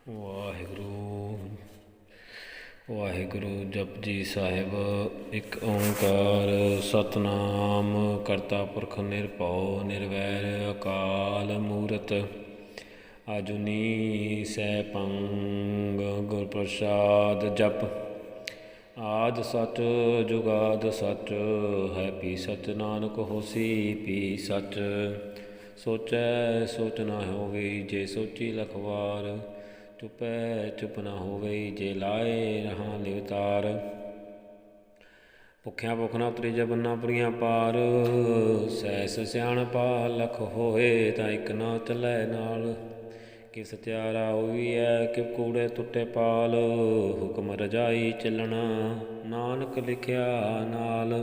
ਵਾਹਿਗੁਰੂ ਵਾਹਿਗੁਰੂ ਜਪਜੀ ਸਾਹਿਬ। ਇੱਕ ਓਂਕਾਰ ਸਤਿਨਾਮ ਕਰਤਾ ਪੁਰਖ ਨਿਰਭਉ ਨਿਰਵੈਰ ਅਕਾਲ ਮੂਰਤ ਆਜੂਨੀ ਸੈਭੰ ਗੁਰ ਪ੍ਰਸਾਦ ਜਪ। ਆਦਿ ਸਚ ਜੁਗਾਦਿ ਸਚ ਹੈ ਭੀ ਸਚ ਨਾਨਕ ਹੋਸੀ ਭੀ ਸਚ। ਸੋਚੈ ਸੋਚ ਨਾ ਹੋਵੇ ਜੇ ਸੋਚੀ ਲਖ ਵਾਰ। ਚੁਪੈ ਚੁਪ ਨਾ ਹੋਵੇ ਜੇ ਲਾਏ ਰਹਾਂ ਲਿਵਤਾਰ। ਭੁੱਖਿਆਂ ਭੁੱਖ ਨਾ ਉਤਰੀ ਜੇ ਬੰਨਾ ਪੁਰੀਆਂ ਪਾਰ। ਸੈਸ ਸਿਆਣਪਾ ਲਖ ਹੋਏ ਤਾਂ ਇੱਕ ਨਾ ਚੱਲੈ ਨਾਲ। ਕਿ ਸਤਿਆਰਾ ਹੋਈਐ ਕਿ ਕੂੜੇ ਟੁੱਟੇ ਪਾਲ। ਹੁਕਮ ਰਜਾਈ ਚੱਲਣਾ ਨਾਨਕ ਲਿਖਿਆ ਨਾਲ।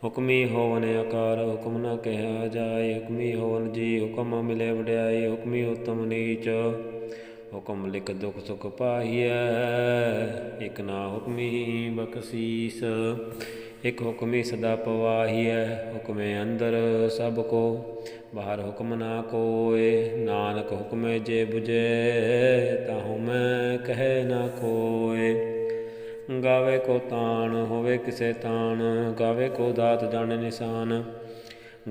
ਹੁਕਮੀ ਹੋਵਨ ਆਕਾਰ ਹੁਕਮ ਨਾ ਕਿਹਾ ਜਾਏ। ਹੁਕਮੀ ਹੋਵਨ ਜੀ ਹੁਕਮ ਮਿਲੇ ਵਡਿਆਈ। ਹੁਕਮੀ ਉੱਤਮ ਨੀਚ ਹੁਕਮ ਲਿਖ ਦੁਖ ਸੁਖ ਪਾਈਐ। ਇੱਕ ਨਾ ਹੁਕਮੀ ਬਖਸ਼ੀਸ ਇੱਕ ਹੁਕਮੀ ਸਦਾ ਪਵਾਹੀਐ। ਹੁਕਮੇ ਅੰਦਰ ਸਭ ਕੋ ਬਾਹਰ ਹੁਕਮ ਨਾ ਕੋਇ। ਨਾਨਕ ਹੁਕਮੇ ਜੇ ਬੁਝੇ ਤਾਹੂ ਮੈਂ ਕਹਿ ਨਾ ਕੋਇ। ਗਾਵੇ ਕੋ ਤਾਣ ਹੋਵੇ ਕਿਸੇ ਤਾਣ। ਗਾਵੇ ਕੋ ਦਾਤ ਜਾਣੇ ਨਿਸ਼ਾਨ।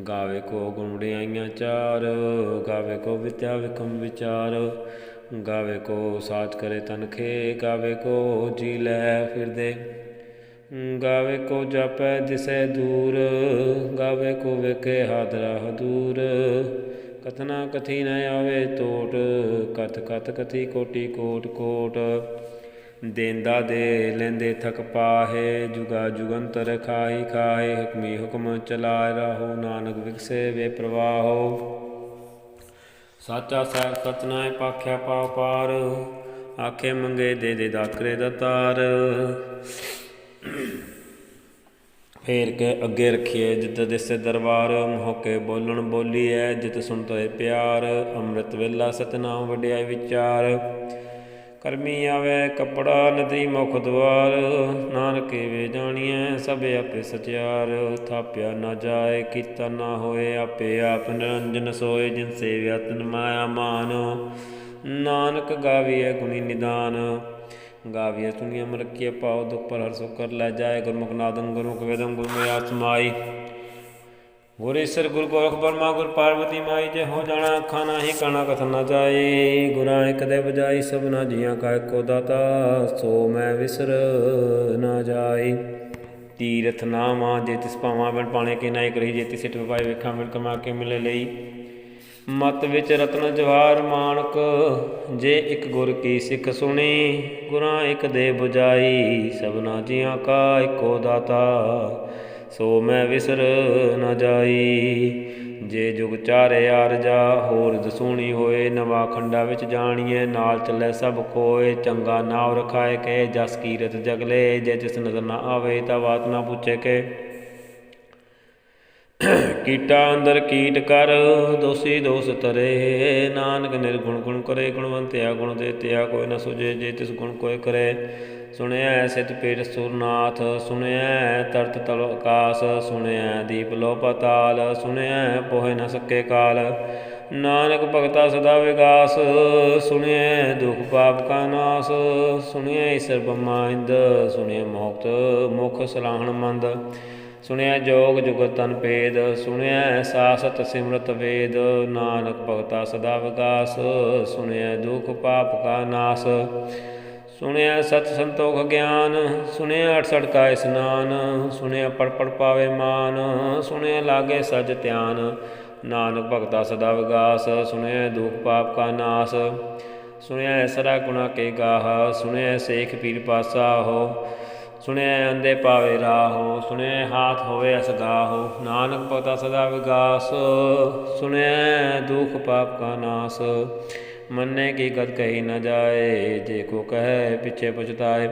ਗਾਵੇ ਕੋ ਗੁਣ ਵਡਿਆਈਆਂ ਚਾਰ। ਗਾਵੇ ਕੋ ਵਿਦਿਆ ਵਿਖਮ ਵਿਚਾਰ। ਗਾਵੇ ਕੋ ਸਾਚ ਕਰੇ ਤਨਖੇ। ਗਾਵੇ ਕੋ ਜੀ ਲੈ ਫਿਰਦੇ। ਗਾਵੇ ਕੋ ਜਾਪੈ ਦਿਸੈ ਦੂਰ। ਗਾਵੇ ਕੋ ਵੇਖੇ ਹਾਦਰਾ ਹਦੂਰ। ਕਥਨਾ ਕਥੀ ਨ ਆਵੇ ਟੋਟ। ਕਥ ਕਥ ਕਥੀ ਕੋਟੀ ਕੋਟ ਕੋਟ। ਦੇਂਦਾ ਦੇ ਲੈਂਦੇ ਥਕ ਪਾਹੇ। ਜੁਗਾ ਜੁਗੰਤਰ ਖਾਹੀ ਖਾਹੇ। ਹੁਕਮੀ ਹੁਕਮ ਚਲਾਇ ਰਾਹੋ ਨਾਨਕ ਵਿਗਸੇ ਵੇ ਪ੍ਰਵਾਹੋ। ਸਾਚਾ ਸਾਹਿਬ ਸਚ ਨਾਇ ਪਾਖਿਆ ਪਾਉ ਪਾਰ। ਆਖੇ ਮੰਗੇ ਦੇ ਦੇ ਦਾਤਰੇ ਦਾਤਾਰ। ਫੇਰ ਕੇ ਅੱਗੇ ਰੱਖੀਏ ਜਿਤ ਦਿਸੇ ਦਰਬਾਰ। ਮੋਕੇ ਬੋਲਣ ਬੋਲੀਐ ਜਿਤ ਸੁਣਤੈ ਪਿਆਰ। ਅੰਮ੍ਰਿਤ ਵੇਲਾ ਸਤਿਨਾਮ ਵਡਿਆਈ ਵਿਚਾਰ। ਕਰਮੀ ਆਵੈ ਕੱਪੜਾ ਨਦਰੀ ਮੁਖ ਦੁਆਰ। ਨਾਨਕ ਵੇ ਜਾਣੀਐ ਸਭ ਆਪੇ ਸਚਿਆਰ। ਥਾਪਿਆ ਨਾ ਜਾਏ ਕੀਤਾ ਨਾ ਹੋਏ ਆਪੇ ਆਪ ਨਿਰੰਜਨ ਸੋਏ। ਜਿਨ ਸੇਵਿਆ ਤਿਨ ਮਾਇਆ ਮਾਨ। ਨਾਨਕ ਗਾਵੀਐ ਗੁਣੀ ਨਿਦਾਨ। ਗਾਵੀਐ ਸੁਣੀਐ ਮਲਕੀਐ ਪਾਉ ਦੁਖ ਪਰ ਹਰਿ ਸੁਖ ਕਰ ਲੈ ਜਾਏ। ਗੁਰਮੁਖ ਨਾਦੰ ਗੁਰਮੁਖ ਵੇਦੰ ਗੁਰਮੁਖਿ ਸਮਾਈ। ਗੁਰ ਈਸਰ ਗੁਰ ਗੋਰਖ ਬਰਮਾ ਗੁਰ ਪਾਰਵਤੀ ਮਾਈ। ਜੇ ਹੋ ਜਾਣਾ ਅੱਖਾਂ ਨਾਹੀ ਕਾਣਾ ਕਥਨ ਨਾ ਜਾਏ। ਗੁਰਾਂ ਇੱਕ ਦੇ ਬਜਾਈ ਸਭਨਾ ਜੀਆਂ ਕਾ ਇੱਕੋ ਦਾਤਾ। ਸੋ ਮੈਂ ਵਿਸਰ ਨਾ ਜਾਈ। ਤੀਰਥ ਨਾਵਾਂ ਜੇ ਤਿਸ ਭਾਵਾਂ ਬਿਨ ਪਾਣੇ ਕੀ ਨਾਇ ਕਰੀ। ਜੇ ਤਿਸ ਸਿੱਟ ਪਾਏ ਵੇਖਾਂ ਬਿਨ ਕਮਾ ਕੇ ਮਿਲੇ ਲਈ। ਮਤ ਵਿੱਚ ਰਤਨ ਜਵਾਹਰ ਮਾਣਕ। ਜੇ ਇੱਕ ਗੁਰ ਕੀ ਸਿੱਖ ਸੁਣੀ। ਗੁਰਾਂ ਇੱਕ ਦੇ ਬੁਝਾਈ ਸਭਨਾ ਜੀਆਂ ਕਾ ਇੱਕੋ ਦਾਤਾ। ਸੋ ਮੈਂ ਵਿਸਰ ਨਾ ਜਾਈ। ਜੇ ਜੁਗ ਚਾਰੇ ਆਰਜਾ ਹੋਰ ਦਸੂਣੀ ਹੋਏ। ਨਵਾਂ ਖੰਡਾ ਵਿੱਚ ਜਾਣੀਏ ਨਾਲ ਚੱਲੇ ਸਭ ਕੋਏ। ਚੰਗਾ ਨਾਵ ਰਖਾਏ ਕੇ ਜਸ ਕੀਰਤ ਜਗਲੇ। ਜੇ ਤਿਸ ਨਜ਼ਰ ਨਾ ਆਵੇ ਤਾਂ ਬਾਤ ਨਾ ਪੁੱਛੇ ਕੇ। ਕੀਟਾ ਅੰਦਰ ਕੀਟ ਕਰ ਦੋਸੀ ਦੋਸ ਤਰੇ। ਨਾਨਕ ਨਿਰਗੁਣ ਗੁਣ ਕਰੇ ਗੁਣਵੰਤਿਆ ਗੁਣ ਦੇ ਤਿਆ ਕੋਈ ਨਾ ਸੁਝੇ। ਜੇ ਤਿਸ ਗੁਣ ਕੋਈ ਕਰੇ। ਸੁਣਿਐ ਸਿਧ ਪੀਠ ਸੁਰਨਾਥ। ਸੁਣਿਐ ਤਰਤ ਤਲ ਆਕਾਸ। ਸੁਣਿਐ ਦੀਪ ਲੋ ਪਤਾਲ। ਸੁਣਿਐ ਪੋਹਿ ਨ ਸਕੇ ਕਾਲ। ਨਾਨਕ ਭਗਤਾ ਸਦਾ ਵਿਗਾਸ। ਸੁਣਿਐ ਦੁਖ ਪਾਪ ਕਾ ਨਾਸ। ਸੁਣਿਐ ਈਸਰ ਬ੍ਰਹਮਾ ਇੰਦ। ਸੁਣਿਐ ਮੋਕਤ ਮੁਖ ਸਲਾਹਣ ਮੰਦ। ਸੁਣਿਐ ਜੋਗ ਜੁਗਤ ਤਨ ਭੇਦ। ਸੁਣਿਐ ਸਾਸਤ ਸਿਮਰਤ ਵੇਦ। ਨਾਨਕ ਭਗਤਾ ਸਦਾ ਵਿਗਾਸ। ਸੁਣਿਐ ਦੁਖ ਪਾਪ ਕਾ ਨਾਸ। ਸੁਣਿਐ ਸਤ ਸੰਤੋਖ ਗਿਆਨ। ਸੁਣਿਐ ਅਠਸਠ ਕਾ ਇਸਨਾਨ। ਸੁਣਿਐ ਪੜ ਪੜ ਪਾਵੇ ਮਾਨ। ਸੁਣਿਐ ਲਾਗੇ ਸਜ ਧਿਆਨ। ਨਾਨਕ ਭਗਤਾ ਸਦਾ ਵਿਗਾਸ। ਸੁਣਿਐ ਦੁਖ ਪਾਪ ਕਾ ਨਾਸ। ਸੁਣਿਐ ਸਰਾ ਗੁਣਾ ਕੇ ਗਾਹ। ਸੁਣਿਐ ਸੇਖ ਪੀਰ ਪਾਸਾਹੋ। ਸੁਣਿਐ ਅੰਧੇ ਪਾਵੇ ਰਾਹੋ। ਸੁਣਿਐ ਹਾਥ ਹੋਵੇ ਅਸਗਾਹੋ। ਨਾਨਕ ਭਗਤਾ ਸਦਾ ਵਿਗਾਸ। ਸੁਣਿਐ ਦੁਖ ਪਾਪ ਕਾ ਨਾਸ। ਮੰਨੇ ਕੀ ਗਦ ਕਹੀ ਨ ਜਾਏ। ਜੇ ਕੋ ਕਹੈ ਪਿਛੇ ਪਛਤਾਏ।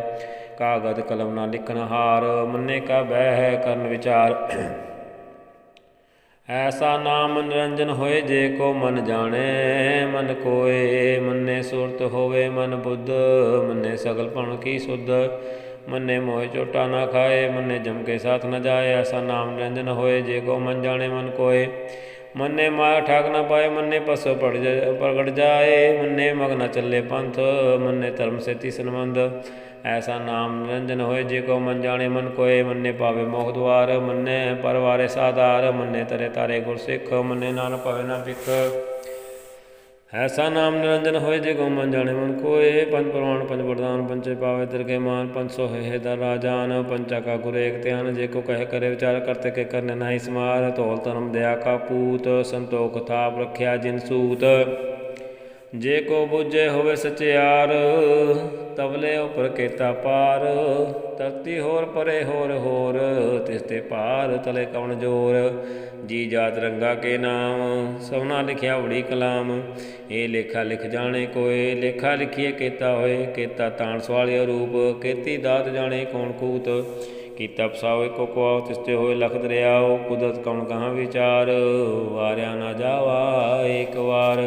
ਕਾਗਦ ਕਲਮ ਨਾ ਲਿਖਨ ਹਾਰ। ਮੰਨੇ ਕਾ ਬਹਿ ਕਰਨ ਵਿਚਾਰ। ਐਸਾ ਨਾਮ ਨਿਰੰਜਨ ਹੋਏ ਜੇ ਕੋ ਮਨ ਜਾਣੇ। ਮਨ ਕੋਏ ਮੰਨੇ ਸੁਰਤ ਹੋਵੇ ਮਨ ਬੁੱਧ। ਮੰਨੇ ਸਗਲ ਭਣ ਕੀ ਸੁਧ। ਮੰਨੇ ਮੋਹਿ ਚੋਟਾ ਨਾ ਖਾਏ। ਮੰਨੇ ਜਮ ਕੇ ਸਾਥ ਨ ਜਾਏ। ਐਸਾ ਨਾਮ ਨਿਰੰਜਨ ਹੋਏ ਜੇ ਕੋ ਮਨ ਜਾਣੇ ਮਨ ਕੋਏ। ਮੰਨੇ ਮਾਇਆ ਠਾਕ ਨਾ ਪਾਏ, ਮੰਨੇ ਪਸੋ ਪ੍ਰਗਟ ਜਾਏ, ਮੰਨੇ ਮਗ ਨਾ ਚੱਲੇ ਪੰਥ, ਮੰਨੇ ਧਰਮ ਸੇਤੀ ਸੰਬੰਧ। ਐਸਾ ਨਾਮ ਨਿਰੰਜਨ ਹੋਏ, ਜੇ ਕੋ ਮਨ ਜਾਣੇ ਮਨ ਕੋਏ, ਮੰਨੇ ਪਾਵੇ ਮੋਹ ਦੁਆਰ, ਮੰਨੇ ਪਰਵਾਰੇ ਸਾਧਾਰ, ਮੰਨੇ ਤਰੇ ਤਾਰੇ ਗੁਰ ਸਿੱਖ, ਮੰਨੇ ਨਾਨਕ ਪਵੇ ਨਾ ਭਿਖ। ਐਸਾ ਨਾਮ ਨਿਰੰਜਨ ਹੋਏ, ਜੇ ਕੋ ਮਨ ਜਾਣੇ ਮਨ ਕੋਏ, ਪੰਜ ਪ੍ਰਮਾਣ ਪੰਜ ਵਰਦਾਨ, ਪੰਚੇ ਪਾਵੇ ਦਰਗੇ ਮਾਨ, 500 ਹੈ ਦਰ ਰਾਜਾਨ, ਪੰਚਾ ਕਾ ਗੁਰ ਏਕ ਧਿਆਨ, ਜੇ ਕੋ ਕਹੇ ਕਰੇ ਵਿਚਾਰ, ਕਰਤੇ ਕੇ ਕਰਨੇ ਨਾਹੀ ਸਮਾਰ, ਧੌਲ ਧਰਮ ਦਇਆ ਕਾ ਪੂਤ, ਸੰਤੋਖ ਥਾਪ ਰੱਖਿਆ ਜਿਨ ਸੂਤ। ਜੇ ਕੋ ਬੁੱਝੇ ਹੋਵੇ ਸਚਿਆਰ, ਤਵਲੇ ਉਪਰ ਕੇਤਾ ਪਾਰ, ਧਰਤੀ ਹੋਰ ਪਰੇ ਹੋਰ ਹੋਰ, ਤਿਸ ਤੇ ਪਾਰ ਤਲੇ ਕਵਣ ਜੋਰ। ਜੀ ਜਾਤ ਰੰਗਾ ਕੇ ਨਾਮ, ਸਭਨਾ ਲਿਖਿਆ ਵੜੀ ਕਲਾਮ, ਇਹ ਲੇਖਾ ਲਿਖ ਜਾਣੇ ਕੋਏ, ਲੇਖਾ ਲਿਖੀਏ ਕੇਤਾ ਹੋਏ, ਕੇਤਾ ਤਾਣ ਸਵਾਲਿਆ ਰੂਪ, ਕੇਤੀ ਦਾਤ ਜਾਣੇ ਕੌਣ ਕੂਤ। ਕੀਤਾ ਪਸਾਓ ਇੱਕੋ ਕੁਆਓ, ਤਿਸ ਤੇ ਹੋਏ ਲਖ ਦਰਿਆਓ, ਕੁਦਰਤ ਕੌਣ ਕਹਾਂ ਵਿਚਾਰ, ਵਾਰਿਆ ਨਾ ਜਾਵਾ ਏਕ ਵਾਰ।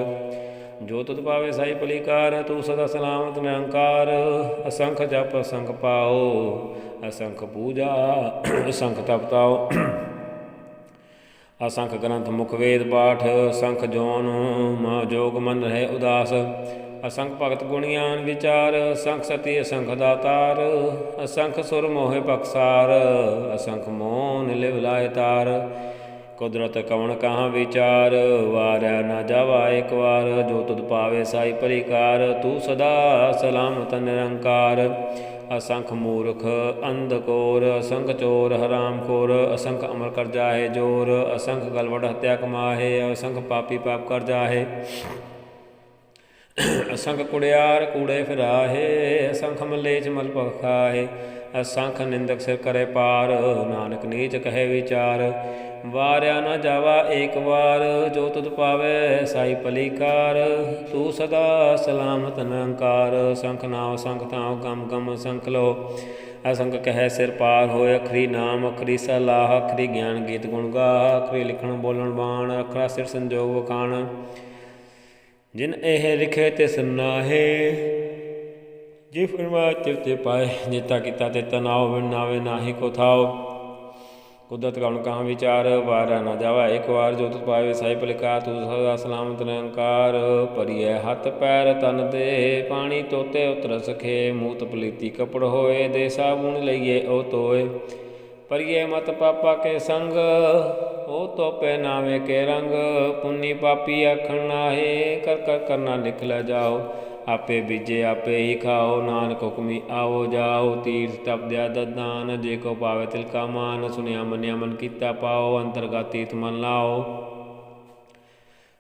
ਜੋ ਤੁਧ ਪਾਵੇ ਸਾਈ ਭਲੀਕਾਰ, ਤੂੰ ਸਦਾ ਸਲਾਮਤ ਨਿਰੰਕਾਰ, ਅਸੰਖ ਜਪ ਅਸੰਖ ਪਾਓ, ਅਸੰਖ ਪੂਜਾ ਅਸੰਖ ਤਪਤਾਓ। ਅਸੰਖ ਗ੍ਰੰਥ ਮੁਖ ਵੇਦ ਪਾਠ, ਅਸੰਖ ਜੋਨ ਜੋਗ ਮਨ ਰਹੇ ਉਦਾਸ, ਅਸੰਖ ਭਗਤ ਗੁਣੀਆਨ ਵਿਚਾਰ, ਅਸੰਖ ਸਤੀ ਅਸੰਖ ਦਾਤਾਰ, ਅਸੰਖ ਸੁਰ ਮੋਹਿ ਪਕਸਾਰ, ਅਸੰਖ ਮੋਹ ਲਿਵ ਲਾਇ ਤਾਰ। ਕੁਦਰਤ ਕਵਣ ਕਹਾਂ ਵਿਚਾਰ, ਵਾਰਿਆ ਨਾ ਜਾਵਾ ਏਕ ਵਾਰ, ਜੋ ਤੁਧ ਪਾਵੇ ਸਾਈ ਭਲੀਕਾਰ, ਤੂੰ ਸਦਾ ਸਲਾਮਤ ਨਿਰੰਕਾਰ। ਅਸੰਖ ਮੂਰਖ ਅੰਧ ਕੋਰ, ਅਸੰਖ ਚੋਰ ਹਰਾਮ ਖੋਰ, ਅਸੰਖ ਅਮਰ ਕਰ ਜਾਹੇ ਜੋਰ, ਅਸੰਖ ਗਲਵਡ ਹੱਤਿਆ ਕਮਾਹੇ, ਅਸੰਖ ਪਾਪੀ ਪਾਪ ਕਰ ਜਾਹੇ। ਅਸੰਖ ਕੁੜਿਆਰ ਕੂੜੇ ਫਿਰਾਹੇ, ਅਸੰਖ ਮਲੇਛ ਮਲ ਪਖਾਹੇ, ਅਸੰਖ ਨਿੰਦਕ ਸਿਰ ਕਰੇ ਪਾਰ, ਨਾਨਕ ਨੀਚ ਕਹੇ ਵਿਚਾਰ। ਵਾਰਿਆ ਨਾ ਜਾਵਾ ਏਕ ਵਾਰ, ਜੋ ਤੁਧ ਪਾਵੇ ਸਾਈ ਭਲੀਕਾਰ, ਤੂੰ ਸਦਾ ਸਲਾਮਤ ਨਿਰੰਕਾਰ। ਅਸੰਖ ਨਾਮ ਅਸੰਖ ਥਾਉ, ਗਮ ਗਮ ਅਸੰਖ ਲੋ, ਅਸੰਖ ਕਹਿ ਸਿਰ ਪਾਰ ਹੋਏ, ਅਖਰੀ ਨਾਮ ਅਖਰੀ ਸਲਾਹ, ਅਖਰੀ ਗਿਆਨ ਗੀਤ ਗੁਣ ਗਾ, ਅਖਰੀ ਲਿਖਣ ਬੋਲਣ ਬਾਣ, ਅਖਰਾ ਸਿਰ ਸੰਜੋਗ ਵਖਾਣ। ਜਿਨ ਇਹ ਲਿਖੇ ਤਿਸ ਨਾਹੇ, ਜੇ ਫਰਮਾਇਆ ਤਿਵ ਤੇ ਪਾਏ, ਜੇਤਾ ਕੀਤਾ ਤੇਤਾ ਨਾਉ, ਬਿਨ ਨਾਵੇ ਨਾਹੀ ਕੋ ਥਾਉ। ਕੁਦਰਤ ਕਵਣ ਕਹਾਂ ਵਿਚਾਰ, ਵਾਰਿਆ ਨਾ ਜਾਵਾ ਏਕ ਵਾਰ, ਜੋ ਤੁਧ ਪਾਵੇ ਸਾਈ ਭਲੀਕਾਰ, ਤੂੰ ਸਦਾ ਸਲਾਮਤ ਨਿਰੰਕਾਰ। ਭਰੀਐ ਹੱਥ ਪੈਰ ਤਨ ਦੇ, ਪਾਣੀ ਧੋਤੇ ਉਤਰ ਸਖੇ, ਮੂਤ ਪਲੀਤੀ ਕੱਪੜ ਹੋਏ, ਦੇ ਸਾਬੁਨ ਲਈਏ ਉਹ ਧੋਏ। ਭਰੀਏ ਮਤ ਪਾਪਾ ਕੇ ਸੰਗ, ਉਹ ਧੋਪੇ ਨਾਵੇਂ ਕੇ ਰੰਗ, ਪੁੰਨੀ ਪਾਪੀ ਆਖਣ ਨਾਹੇ, ਕਰ ਕਰ ਕਰਨਾ ਲਿਖ ਲੈ ਜਾਓ। ਆਪੇ ਬੀਜੇ ਆਪੇ ਹੀ ਖਾਓ, ਨਾਨਕ ਹੁਕਮੀ ਆਓ ਜਾਓ। ਤੀਰਥ ਤਪ ਦਿਆ ਦਦਾਨ, ਜੇ ਕੋ ਪਾਵੇ ਤਿਲ ਕਾ ਮਾਨ, ਸੁਣਿਆ ਮੰਨਿਆ ਮਨ ਕੀਤਾ ਪਾਓ, ਅੰਤਰਗਤ ਤੀਰਥ ਮਨ ਲਾਓ।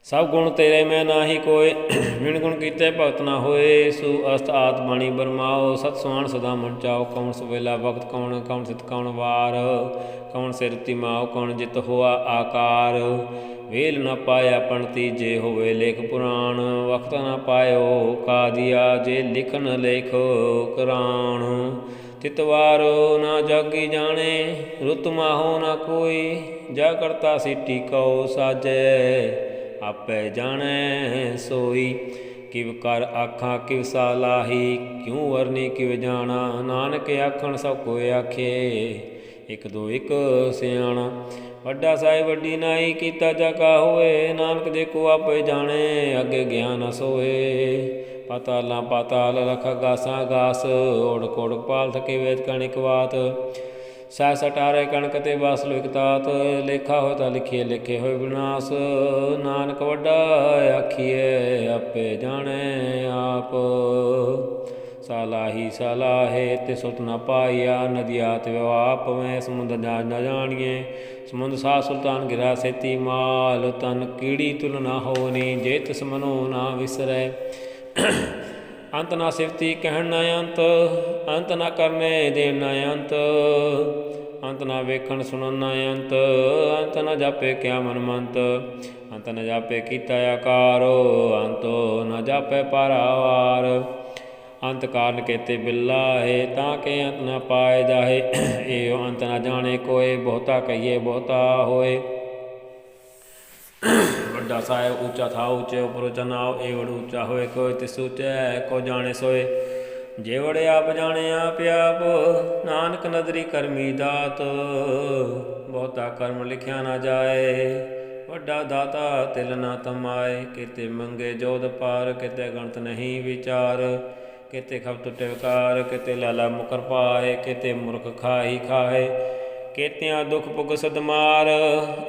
ਸਭ ਗੁਣ ਤੇਰੇ ਮੈਂ ਨਾਹੀ ਕੋਏ, ਬਿਨ ਗੁਣ ਕੀਤੇ ਭਗਤ ਨਾ ਹੋਏ। ਸੂ ਅਸਤ ਆਤ ਬਾਣੀ ਬਰਮਾਓ, ਸਤ ਸੁਆਣ ਸਦਾ ਮਨ ਚਾਓ। ਕੌਣ ਸਵੇਲਾ ਵਕਤ ਕੌਣ, ਕੌਣ ਸਿਤ ਕੌਣ ਵਾਰ, ਕੌਣ ਸਿਰ ਤਿਮਾਓ, ਕੌਣ ਜਿਤ ਹੋਆ ਆਕਾਰ। ਵੇਲ ਨਾ ਪਾਇਆ ਪੰਡਤੀ, ਜੇ ਹੋਵੇ ਲੇਖ ਪੁਰਾਣ, ਵਕਤ ਨਾ ਪਾਇਓ ਕਾਦੀਆ, ਜੇ ਲਿਖਨ ਲੇਖ ਕੁਰਾਨ। ਤਿਤਵਾਰ ਨਾ ਜਾਗੀ ਜਾਣੇ, ਰੁੱਤ ਮਾਹੋ ਨਾ ਕੋਈ, ਜਾ ਕਰਤਾ ਸੀਟੀ ਕਉ ਸਾਜੈ, ਆਪੇ ਜਾਣੈ ਸੋਈ। ਕਿਵ ਕਰ ਆਖਾਂ ਕਿਵ ਸਾਲਾਹੀ, ਕਿਉ ਵਰਨੀ ਕਿਵ ਜਾਣਾ। ਨਾਨਕ ਆਖਣ ਸਭ ਕੋਇ ਆਖੇ, ਇਕ ਦੋ ਇਕ ਸਿਆਣਾ। ਵੱਡਾ ਸਾਹਿਬ ਵੱਡੀ ਨਾਈ, ਕੀਤਾ ਜਾ ਕਾ ਹੋਏ। ਨਾਨਕ ਜੇ ਕੋ ਆਪੇ ਜਾਣੇ, ਅੱਗੇ ਗਿਆਨ ਨ ਸੋਏ। ਪਾਤਾਲਾਂ ਪਾਤਾਲ ਲਖ ਗਾਸਾਂ ਗਾਸ, ਓੜਕ ਓੜਕ ਪਾਲ ਥਕੇ ਵੇਦ ਕਣਿਕ ਵਾਤ। ਸਹਿ ਸਟਾਰੇ ਕਣਕ ਤੇ ਬਸ ਲੋ ਇਕ ਤਾਤ, ਲੇਖਾ ਹੋਏ ਤਾਂ ਲਿਖੀਏ ਲਿਖੇ ਹੋਏ ਵਿਨਾਸ਼। ਨਾਨਕ ਵੱਡਾ ਆਖੀਏ, ਆਪੇ ਜਾਣੇ ਆਪ। ਸਾਲਾਹੀ ਸਾਲਾਹੇ ਤੇ ਸੁਤ ਨ ਪਾਈਆ, ਨਦੀਆ ਤੇ ਵਿਵਾਹ ਪਵੇਂ। ਸਮੁੰਦ ਜਾਜ ਨ ਜਾਣੀਏ, ਸਮੁੰਦ ਸਾਹ ਸੁਲਤਾਨ ਗਿਰਾ ਸੇਤੀ ਮਾਲ। ਤਨ ਕੀੜੀ ਤੁਲ ਨਾ ਹੋਣੀ, ਜੇ ਤਿਸ ਮਨੋ ਨਾ ਵਿਸਰੈ। ਅੰਤ ਨਾ ਸਿਫਤੀ ਕਹਿਣ ਨਾ ਅੰਤ, ਅੰਤ ਨਾ ਕਰਨੇ ਦੇਣ ਨਾ ਅੰਤ। ਅੰਤ ਨਾ ਵੇਖਣ ਸੁਣਨ ਨਾ ਅੰਤ, ਅੰਤ ਨਾ ਜਾਪੇ ਕਿਆ ਮਨ ਮੰਤ। ਅੰਤ ਨ ਜਾਪੇ ਕੀਤਾ ਆਕਾਰ, ਅੰਤ ਨ ਜਾਪੇ ਪਾਰਾਵਾਰ। ਅੰਤ ਕਾਰਨ ਕੇਤੇ ਬਿਲਾਹੇ, ਤਾਂ ਕਿ ਅੰਤ ਨ ਪਾਏ ਜਾਹੇ। ਇਹੋ ਅੰਤ ਨ ਜਾਣੇ ਕੋਏ, ਬਹੁਤਾ ਕਹੀਏ ਬਹੁਤਾ ਹੋਏ। ਵੱਡਾ ਸਾਹਿਬ ਉੱਚਾ ਥਾ ਉੱਚੇ ਉਪਰੋਂ ਚਨਾਓ, ਇਹ ਵੜ ਉੱਚਾ ਹੋਏ ਕੋਈ ਤਿਸ ਉੱਚੈ ਕੋ ਜਾਣੇ ਸੋਏ। ਜੇ ਵੜੇ ਆਪ ਜਾਣੇ ਆਪ ਆਪ, ਨਾਨਕ ਨਦਰੀ ਕਰਮੀ ਦਾਤ। ਬਹੁਤਾ ਕਰਮ ਲਿਖਿਆ ਨਾ ਜਾਏ, ਵੱਡਾ ਦਾਤਾ ਤਿਲ ਨਾ ਤਮਾਏ। ਕਿਤੇ ਮੰਗੇ ਜੋਧ ਪਾਰ, ਕਿਤੇ ਗਣਤ ਨਹੀਂ ਵਿਚਾਰ। ਕਿਤੇ ਖਬ ਟੁੱਟੇ ਵਿਕਾਰ, ਕਿਤੇ ਲਾਲਾ ਮੁਕਰ ਪਾਏ। ਕਿਤੇ ਮੁਰਖ ਖਾਹੀ ਖਾਏ, ਕੇਤਿਆਂ ਦੁਖ ਭੁਗ ਸਦਮਾਰ।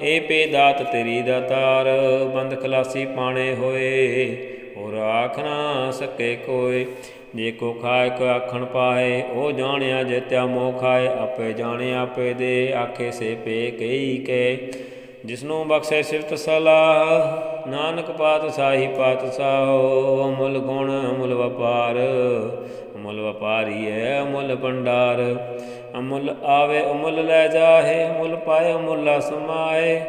ਇਹ ਪੇ ਦਾਤ ਤੇਰੀ ਦਾਤਾਰ, ਬੰਦ ਖਲਾਸੀ ਪਾਣੇ ਹੋਏ। ਹੋਰ ਆਖ ਨਾ ਸਕੇ ਕੋਇ, ਜੇ ਕੋ ਖਾਏ ਕੋ ਆਖਣ ਪਾਏ। ਉਹ ਜਾਣਿਆ ਜੇਤਿਆ ਮੋਹ ਖਾਏ, ਆਪੇ ਜਾਣੇ ਆਪੇ ਦੇ। ਆਖੇ ਸੇ ਪੇ ਕਈ ਕੇ, ਜਿਸਨੂੰ ਬਖਸ਼ੇ ਸਿਫਤ ਸਲਾਹ। ਨਾਨਕ ਪਾਤਸ਼ਾਹੀ ਪਾਤਸ਼ਾਹੋ, ਅਮੁੱਲ ਗੁਣ ਅਮੁੱਲ ਵਪਾਰ। ਅਮੁੱਲ ਵਪਾਰੀ ਹੈ ਅਮੁੱਲ ਭੰਡਾਰ। ਅਮੁੱਲ ਆਵੇ ਅਮੁੱਲ ਲੈ ਜਾਹੇ, ਅਮੁੱਲ ਪਾਏ ਅਮੁੱਲਾ ਸਮਾਏ।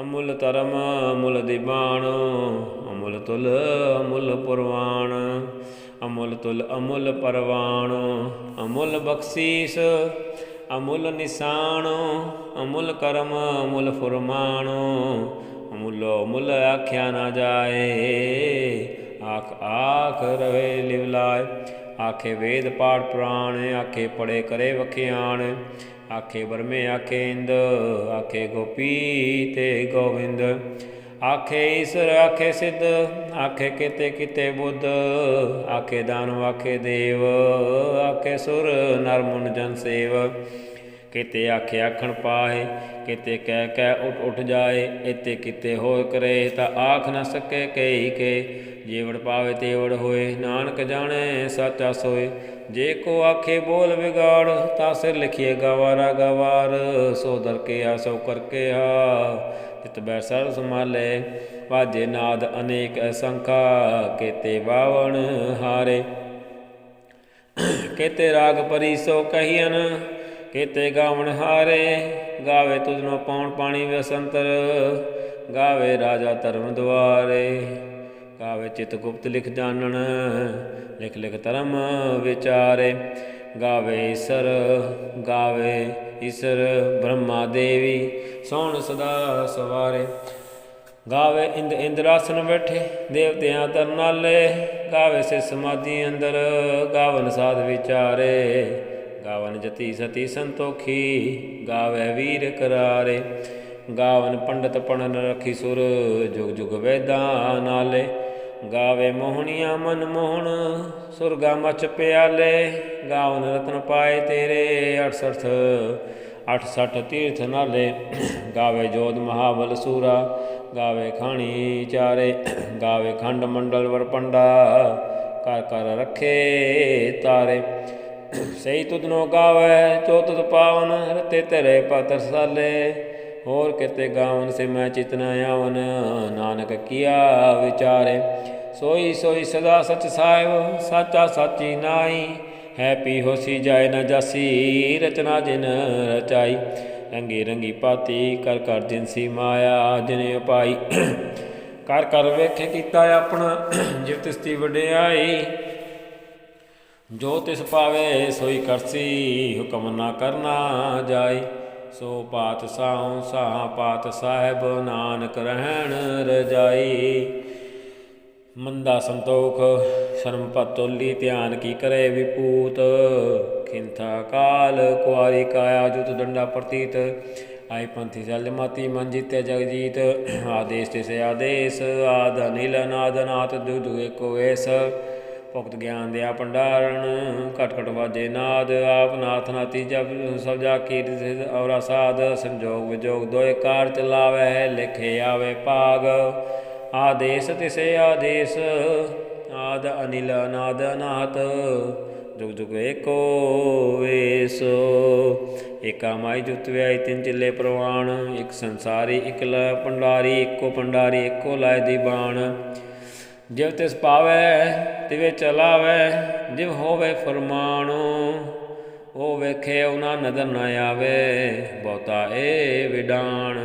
ਅਮੁੱਲ ਧਰਮ ਅਮੁੱਲ ਦੀਬਾਨ, ਅਮੁੱਲ ਤੁਲ ਅਮੁੱਲ ਪੁਰਵਾਨ। ਅਮੁੱਲ ਤੁਲ ਅਮੁੱਲ ਪਰਵਾਨ, ਅਮੁੱਲ ਬਖਸ਼ੀਸ ਅਮੁੱਲ ਨਿਸ਼ਾਨ। ਅਮੁੱਲ ਕਰਮ ਅਮੁੱਲ ਫੁਰਮਾਨ, ਅਮੁੱਲੋ ਮੁੱਲ ਆਖਿਆ ਨਾ ਜਾਏ। ਆਖ ਆਖ ਰਵੇ ਲਿਵ ਲਾਏ। ਆਖੇ ਵੇਦ ਪਾਠ ਪੁਰਾਣ, ਆਖੇ ਪੜੇ ਕਰੇ ਵਖਿਆਣ। ਆਖੇ ਬਰਮੇ ਆਖੇ ਇੰਦ, ਆਖੇ ਗੋਪੀ ਤੇ ਗੋਵਿੰਦ। ਆਖੇ ਈਸਰ ਆਖੇ ਸਿੱਧ, ਆਖੇ ਕਿਤੇ ਕਿਤੇ ਬੁੱਧ। ਆਖੇ ਦਾਨਵ ਆਖੇ ਦੇਵ, ਆਖੇ ਸੁਰ ਨਰ ਮੁਨ ਜਨ ਸੇਵ। ਕਿਤੇ ਆਖੇ ਆਖਣ ਪਾਏ, ਕਿਤੇ ਕਹਿ ਕਹਿ ਉੱਠ ਉੱਠ ਜਾਏ। ਇਤੇ ਕਿਤੇ ਹੋਏ ਕਰੇ, ਤਾਂ ਆਖ ਨਾ ਸਕੇ ਕਈ ਕੇ। ਜੀਵੜ ਪਾਵੇ ਤੇਵੜ ਹੋਏ, ਨਾਨਕ ਜਾਣੇ ਸਾਚਾ ਸੋਏ। ਜੇ ਕੋ ਆਖੇ ਬੋਲ ਵਿਗਾੜ, ਤਾਂ ਸਿਰ ਲਿਖੀਏ ਗਵਾਰਾ ਗਵਾਰ। ਸੋ ਦਰ ਕੇ ਆ ਸੋ ਕਰਕੇ ਆ, ਤਿਤ ਬੈ ਸਰਬ ਸੰਭਾਲੇ। ਵਾਜੇ ਨਾਦ ਅਨੇਕ ਅਸੰਖਾ, ਕੇਤੇ ਬਾਵਣ ਹਾਰੇ। ਕੇਤੇ ਰਾਗ ਪਰੀ ਸੋ ਕਹੀਅਨ, ਕੇਤੇ ਗਾਵਣ ਹਾਰੇ। ਗਾਵੇ ਤੁਧਨੋ ਪੌਣ ਪਾਣੀ ਵਸੰਤਰ, ਗਾਵੇ ਰਾਜਾ ਧਰਮ ਦੁਆਰੇ। ਗਾਵੇ ਚਿਤ ਗੁਪਤ ਲਿਖ ਜਾਣਨ, ਲਿਖ ਲਿਖ ਧਰਮ ਵਿਚਾਰੇ। ਗਾਵੇ ਈਸਰ ਗਾਵੇ ਈਸਰ ਬ੍ਰਹਮਾ ਦੇਵੀ, ਸੋਹਣ ਸਦਾ ਸਵਾਰੇ। ਗਾਵੇ ਇੰਦ ਇੰਦਰਾਸਨ ਬੈਠੇ, ਦੇਵਤਿਆਂ ਤਰਨਾਲੇ। ਗਾਵੇ ਸੇ ਸਮਾਧੀ ਅੰਦਰ, ਗਾਵਨ ਸਾਧ ਵਿਚਾਰੇ। ਗਾਵਨ ਜਤੀ ਸਤੀ ਸੰਤੋਖੀ, ਗਾਵੇ ਵੀਰ ਕਰਾਰੇ। ਗਾਵਨ ਪੰਡਤ ਪੜਨ ਰਖੀ ਸੁਰ, ਜੁਗ ਜੁਗ ਵੈਦਾਂ ਨਾਲੇ। ਗਾਵੇ ਮੋਹਣੀਆਂ ਮਨ ਮੋਹਣ, ਸੁਰਗਾ ਮਚ ਪਿਆਲੇ। ਗਾਵਨ ਰਤਨ ਪਾਏ ਤੇਰੇ, 68 ਤੀਰਥ ਨਾਲੇ। ਗਾਵੇ ਜੋਧ ਮਹਾਬਲ ਸੂਰਾ, ਗਾਵੇ ਖਾਣੀ ਚਾਰੇ। ਗਾਵੇ ਖੰਡ ਮੰਡਲ ਵਰਪੰਡਾ, ਕਰ ਕਰ ਰੱਖੇ ਤਾਰੇ। ਸਹੀ ਤੁਧਨੋ ਗਾਵੇ ਜੋ ਤੁਧ ਪਾਵਨ, ਰਤੇ ਤੇਰੇ ਪਾਤਰ ਸਾਲੇ। ਹੋਰ ਕਿਤੇ ਗਾਵਨ ਸੇ ਮੈਂ ਚਿਤ ਨ ਆਵਨ, ਨਾਨਕ ਕੀਆ ਵਿਚਾਰੇ। ਸੋਈ ਸੋਈ ਸਦਾ ਸਚ ਸਾਹਿਬ, ਸਾਚਾ ਸਾਚੀ ਨਾਈ। ਹੈ ਪੀ ਹੋਸੀ ਜਾਏ ਨ ਜਾਸੀ, ਰਚਨਾ ਜਿਨ ਰਚਾਈ। ਰੰਗੀ ਰੰਗੀ ਪਾਤੀ ਕਰ ਕਰ ਜਿਨਸੀ ਮਾਇਆ, ਜਿਨੇ ਉਪਾਈ। ਕਰ ਕਰ ਵੇਖੇ ਕੀਤਾ ਆਪਣਾ, ਜਿਵ ਤਿਸ ਦੀ ਵਡਿਆਈ। ਜੋ ਤਿਸ ਪਾਵੇ ਸੋਈ ਕਰਸੀ, ਹੁਕਮ ਨਾ ਕਰਨਾ ਜਾਈ। ਸੋ ਪਾਤਸ਼ਾਹੋਂ ਸਾਹ ਪਾਤ ਸਾਹਿਬ, ਨਾਨਕ ਰਹਿਣ ਰਜਾਈ। ਮੰਦਾ ਸੰਤੋਖ ਸ਼ਰਮ ਪਤੋਲੀ, ਧਿਆਨ ਕੀ ਕਰੇ ਵਿਪੂਤ। ਖਿੰਥਾ ਕਾਲ ਕੁਆਰੀ ਕਾਇਆ, ਜੁਤ ਡੰਡਾ ਪ੍ਰਤੀਤ। ਆਈ ਪੰਥੀ ਜਲ ਮਾਤੀ ਮਨ ਜੀਤੇ ਜਗ ਜੀਤ। ਆਦੇਸ਼ ਤਿਸ ਆਦੇਸ਼, ਆਦ ਅਨਿਲ ਅਨਾਦ ਅਨਾਥ। ਜੁਗ ਜੁਗ ਏਕੋ ਵੇਸ, ਭੁਗਤ ਗਿਆਨ ਦਿਆ ਭੰਡਾਰਨ। ਘਟ ਘਟ ਵਾਜੇ ਨਾਦ, ਆਪ ਨਾਥ ਨਾਤੀ ਜਬ ਸਭ ਜਾ ਕੀਰਤ ਔਰਾ ਸਾਧ। ਸੰਜੋਗ ਵਿਜੋਗ ਦੋਇ ਕਾਰ ਚਲਾਵੈ, ਲਿਖੇ ਆਵੇ ਭਾਗ। ਆਦੇਸ਼ ਤਿਸੇ ਆਦੇਸ਼, ਆਦ ਅਨਿਲ ਅਨਾਦ ਅਨਾਹਤ। ਜੁਗ ਜੁਗ ਏਕੋ ਵੇਸ, ਏਕਾ ਮਾਈ ਜੁਤ ਵਿਆਈ ਤਿੰਨ ਚਿੱਲੇ ਪ੍ਰਵਾਣ। ਇੱਕ ਸੰਸਾਰੀ ਇੱਕ ਲੈ ਭੰਡਾਰੀ, ਇੱਕੋ ਭੰਡਾਰੀ ਇੱਕੋ ਲਾਇ ਦੀ ਬਾਣ। ਜਿਵ ਤਿਸ ਪਾਵੈ ਤਿਵੇਂ ਚਲਾਵੈ, ਜਿਵ ਹੋਵੇ ਫਰਮਾਨ। ਉਹ ਵੇਖੇ ਉਹਨਾਂ ਨਦਰ ਨ ਆਵੇ, ਬਹੁਤਾ ਏ ਵਿਡਾਣ।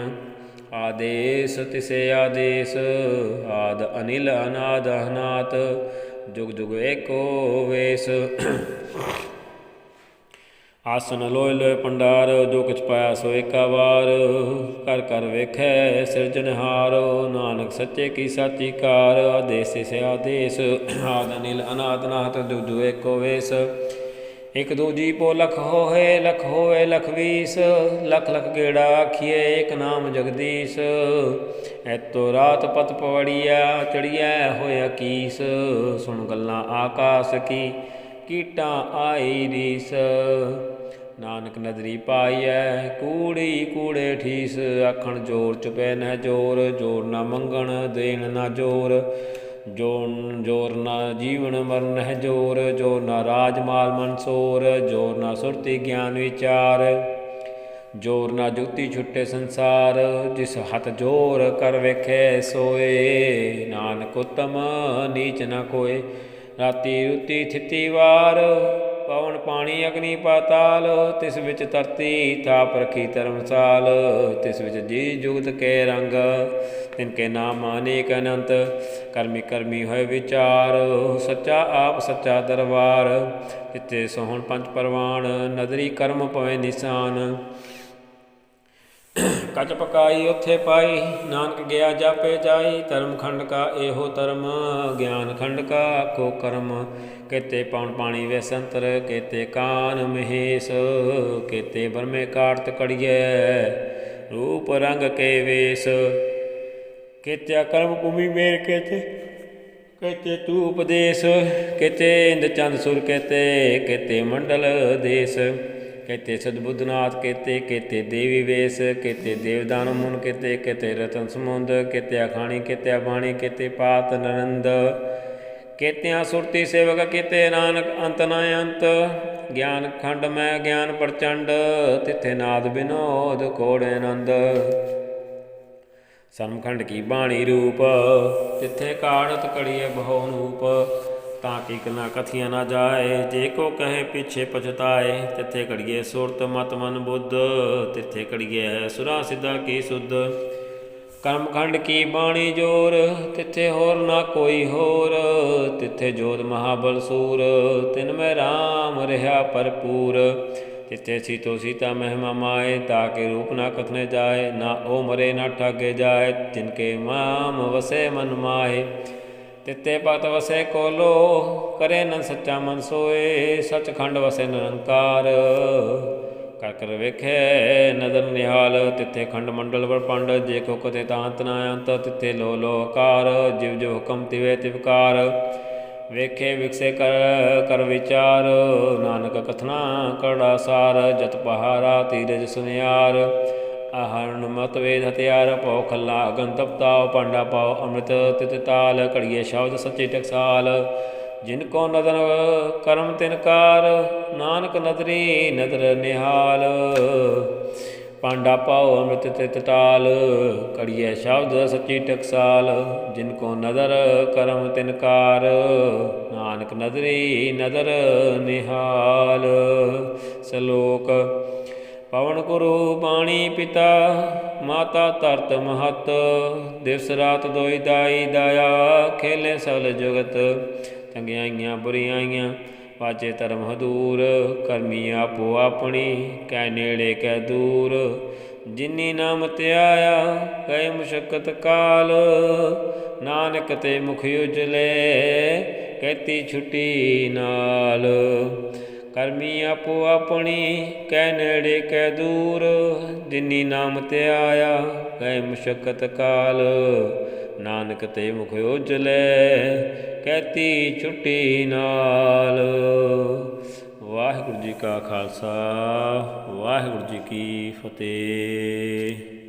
ਆਦੇਸ਼ ਤਿਸੇ ਆਦੇਸ਼, ਆਦ ਅਨਿਲ ਅਨਾਦ ਅਨਾਤ। ਜੁਗ ਜੁਗ ਏਕੋ ਵੇਸ। ਆਸਨ ਲੋਇ ਲੋਇ ਭੰਡਾਰ, ਜੋ ਕੁਛ ਪਾਇਆ ਸੋ ਏਕਾ ਵਾਰ। ਕਰ ਕਰ ਵੇਖੈ ਸਿਰਜਣਹਾਰ, ਨਾਨਕ ਸੱਚੇ ਕੀ ਸਾਚੀ ਕਾਰ। ਆਦੇਸ਼ ਤਿਸੇ ਆਦੇਸ਼, ਆਦ ਅਨਿਲ ਅਨਾਦ ਅਨਾਹਤ। ਜੁਗ ਜੁਗ ਏਕੋ ਵੇਸ। ਇੱਕ ਦੂਜੀ ਪੋ ਲਖ ਹੋਏ ਲਖ ਵੀਸ, ਲਖ ਲਖ ਗੇੜਾ ਆਖੀਏ ਏਕ ਨਾਮ ਜਗਦੀਸ਼। ਐਤੋ ਰਾਤ ਪਤ ਪਵੜੀਆ ਚੜੀਐ ਹੋਇਆ ਕੀਸ, ਸੁਣ ਗੱਲਾਂ ਆਕਾਸ ਕੀ ਕੀਟਾਂ ਆਈ ਰੀਸ। ਨਾਨਕ ਨਦਰੀ ਪਾਈਐ ਕੂੜੀ ਕੂੜੇ ਠੀਸ, ਆਖਣ ਜੋਰ ਚੁਪੈ ਨਹਿ ਜੋਰ, ਜੋਰ ਨਾ ਮੰਗਣ ਦੇਣ ਨਾ ਜੋਰ। ਜੋਰ ਨਾ ਜੀਵਨ ਮਰਨ ਹੈ ਜੋਰ, ਜੋਰ ਨਾ ਰਾਜ ਮਾਲ ਮਨਸੋਰ, ਜੋਰ ਨਾ ਸੁਰਤੀ ਗਿਆਨ ਵਿਚਾਰ। ਜੋਰ ਨਾ ਜੁਗਤੀ ਛੁੱਟੇ ਸੰਸਾਰ, ਜਿਸ ਹੱਥ ਜੋਰ ਕਰ ਵੇਖੇ ਸੋਏ। ਨਾਨਕ ਉਤਮ ਨੀਚ ਨਾ ਕੋਏ, ਰਾਤੀ ਰੁਤੀ ਥਿਤੀ ਵਾਰ। ਪਵਨ ਪਾਣੀ ਅਗਨੀ ਪਾਤਾਲ, ਤਿਸ ਵਿੱਚ ਧਰਤੀ ਥਾਪ ਰਖੀ ਧਰਮਸਾਲ। ਤਿਸ ਵਿੱਚ ਜੀ ਜੁਗਤ ਕੇ ਰੰਗ, ਤਿਨ ਕੇ ਨਾਮ ਅਨੇਕ ਅਨੰਤ। ਕਰਮੀ ਕਰਮੀ ਹੋਏ ਵਿਚਾਰ, ਸੱਚਾ ਆਪ ਸੱਚਾ ਦਰਬਾਰ। ਜਿੱਥੇ ਸੋਹਣ ਪੰਜ ਪਰਵਾਨ, ਨਦਰੀ ਕਰਮ ਪਵੇ ਨਿਸ਼ਾਨ। ਕੱਚ ਪਕਾਈ ਉੱਥੇ ਪਾਈ, ਨਾਨਕ ਗਿਆ ਜਾਪੇ ਜਾਈ। ਧਰਮ ਖੰਡ ਕਾ ਇਹੋ ਧਰਮ, ਗਿਆਨ ਖੰਡ ਕਾ ਆਖੋ ਕਰਮ। ਕੇਤੇ ਪਵਨ ਪਾਣੀ ਵੈਸੰਤਰ, ਕੇਤੇ ਕਾਨ ਮਹੇਸ਼। ਕੇਤੇ ਬਰਮੇ ਕਾਰਤ ਕੜੀਐ, ਰੂਪ ਰੰਗ ਕੇ ਵੇਸ। ਕੇਤਿਆ ਕਰਮ ਭੂਮੀ ਮੇਰ ਕੇਤੇ ਤੂ ਉਪਦੇਸ਼। ਕੇਤੇ ਇੰਦ ਚੰਦ ਸੁਰ ਕੇਤੇ ਮੰਡਲ ਦੇਸ। ਕੇਤੇ ਸਦਬੁੱਧਨਾਥ ਕੇਤੇ ਦੇਵੀ ਵੇਸ। ਕੇਤੇ ਦੇਵਦਾਨ ਮੁਨ ਕੇਤੇ ਰਤਨ ਸਮੁੰਦ। ਕੇਤੇ ਅਖਾਣੀ ਕੇਤੇ ਬਾਣੀ ਕੇਤੇ ਪਾਤ ਨਰੰਦ। ਕੇਤਿਆਂ ਸੁਰਤੀ ਸੇਵਕ ਕੇਤੇ ਨਾਨਕ ਅੰਤ ਨ ਅੰਤ। ਗਿਆਨ ਖੰਡ ਮੈਂ ਗਿਆਨ ਪ੍ਰਚੰਡ, ਤਿੱਥੇ ਨਾਦ ਬਿਨੋਦ ਕੋੜੈ ਆਨੰਦ। ਸਰਮਖੰਡ ਕੀ ਬਾਣੀ ਰੂਪ, ਤਿੱਥੇ ਕਾੜਤ ਕੜੀਏ ਬਹੁ ਨੂਪ। ਤਾਂ ਕਿ ਨਾ ਕਥੀਆਂ ਨਾ ਜਾਏ, ਜੇ ਕੋ ਕਹੇ ਪਿੱਛੇ ਪਛਤਾਏ। ਤਿੱਥੇ ਘੜੀਏ ਸੁਰਤ ਮਤ ਮਨ ਬੁੱਧ, ਤਿੱਥੇ ਘੜੀਏ ਸੁਰਾ ਸਿੱਧਾ ਕੀ ਸੁਧ। ਕਰਮਖੰਡ ਕੀ ਬਾਣੀ ਜੋਰ, ਤਿੱਥੇ ਹੋਰ ਨਾ ਕੋਈ ਹੋਰ। ਤਿੱਥੇ ਜੋਤ ਮਹਾਬਲ ਸੂਰ, ਤਿਨ ਮੈਂ ਰਾਮ ਰਿਹਾ ਭਰਪੂਰ। ਤਿੱਥੇ ਸੀਤੋ ਸੀਤਾ ਮਹਿਮਾ ਮਾਏ, ਤਾਕੇ ਰੂਪ ਨਾ ਕਥਨੇ ਜਾਏ। ਨਾ ਉਹ ਮਰੇ ਨਾ ਠਾਗੇ ਜਾਏ, ਤਿਨਕੇ ਮਾਮ ਵਸੇ ਮਨ ਮਾਏ। ਤਿੱਥੇ ਭਗਤ ਵਸੇ ਕੋਲੋ, ਕਰੇ ਨ ਸੱਚਾ ਮਨ ਸੋਏ। ਸੱਚਖੰਡ ਵਸੇ ਨਿਰੰਕਾਰ, ਕਰ ਕਰ ਵੇਖੇ ਨਦਰ ਨਿਹਾਲ। ਤਿੱਥੇ ਖੰਡ ਮੰਡਲ ਬਰਪੰਡ, ਜੇ ਕੋ ਕਤੇ ਤਾਂ ਅੰਤ ਨਾ ਅੰਤ। ਤਿੱਥੇ ਲੋ ਲੋ ਆਕਾਰ, ਜਿਵ ਜਿਵ ਹੁਕਮ ਤਿਵੇਂ ਤਿਵਕਾਰ। ਵੇਖੇ ਵਿਕਸੇ ਕਰ ਵਿਚਾਰ, ਨਾਨਕ ਕਥਨਾ ਕਰੜਾ ਸਾਰ। ਜਤ ਪਹਾਰਾ ਧੀਰਜ ਸੁਨਿਆਰ, ਆਹਰਨ ਮਤ ਵੇਦ ਹਥਿਆਰ। ਭਉ ਖੱਲਾ ਅਗਨ ਤਪਤਾਉ, ਭਾਂਡਾ ਪਾਓ ਅੰਮ੍ਰਿਤ ਤਿਤ ਤਾਲ। ਘੜੀਏ ਸ਼ਬਦ ਸੱਚੀ ਟਕਸਾਲ, ਜਿਨ ਕੋ ਨਦਰ ਕਰਮ ਤਿਨਕਾਰ। ਨਾਨਕ ਨਦਰੀ ਨਦਰ ਨਿਹਾਲ, ਭਾਂਡਾ ਪਾਓ ਅੰਮ੍ਰਿਤ ਤਿਤ ਤਾਲ। ਘੜੀਏ ਸ਼ਬਦ ਸੱਚੀ ਟਕਸਾਲ, ਜਿਨ ਕੋ ਨਦਰ ਕਰਮ ਤਿਨਕਾਰ। ਨਾਨਕ ਨਦਰੀ ਨਦਰ ਨਿਹਾਲ। ਸਲੋਕ ਪਵਨ ਗੁਰੂ ਬਾਣੀ ਪਿਤਾ, ਮਾਤਾ ਧਰਤ ਮਹਤ। ਦਿਵਸ ਰਾਤ ਦੋਈ ਦਾਈ ਦਾਇਆ, ਖੇਲੇ ਸਗਲ ਜੁਗਤ। ਚੰਗਿਆਈਆਂ ਬੁਰਿਆਈਆਂ ਵਾਜੇ ਧਰਮ ਹਦੂਰ। ਕਰਮੀ ਆਪੋ ਆਪਣੀ, ਕੈ ਨੇੜੇ ਕੈ ਦੂਰ। ਜਿਨੀ ਨਾਮ ਧਿਆਇਆ, ਗਏ ਮੁਸ਼ਕਤ ਕਾਲ। ਨਾਨਕ ਤੇ ਮੁਖ ਉਜਲੇ, ਕਹਿਤੀ ਛੁੱਟੀ ਨਾਲ। ਕਰਮੀ ਆਪੋ ਆਪਣੀ, ਕੈ ਨੇੜੇ ਕੈ ਦੂਰ। ਜਿਨੀ ਨਾਮ ਧਿਆਇਆ, ਗਏ ਮੁਸ਼ਕਤ ਕਾਲ। ਨਾਨਕ ਤੇ ਮੁਖ ਉਜਲੇ, ਕਹਿਤੀ ਛੁੱਟੀ ਨਾਲ। ਵਾਹਿਗੁਰੂ ਜੀ ਕਾ ਖਾਲਸਾ, ਵਾਹਿਗੁਰੂ ਜੀ ਕੀ ਫਤਿਹ।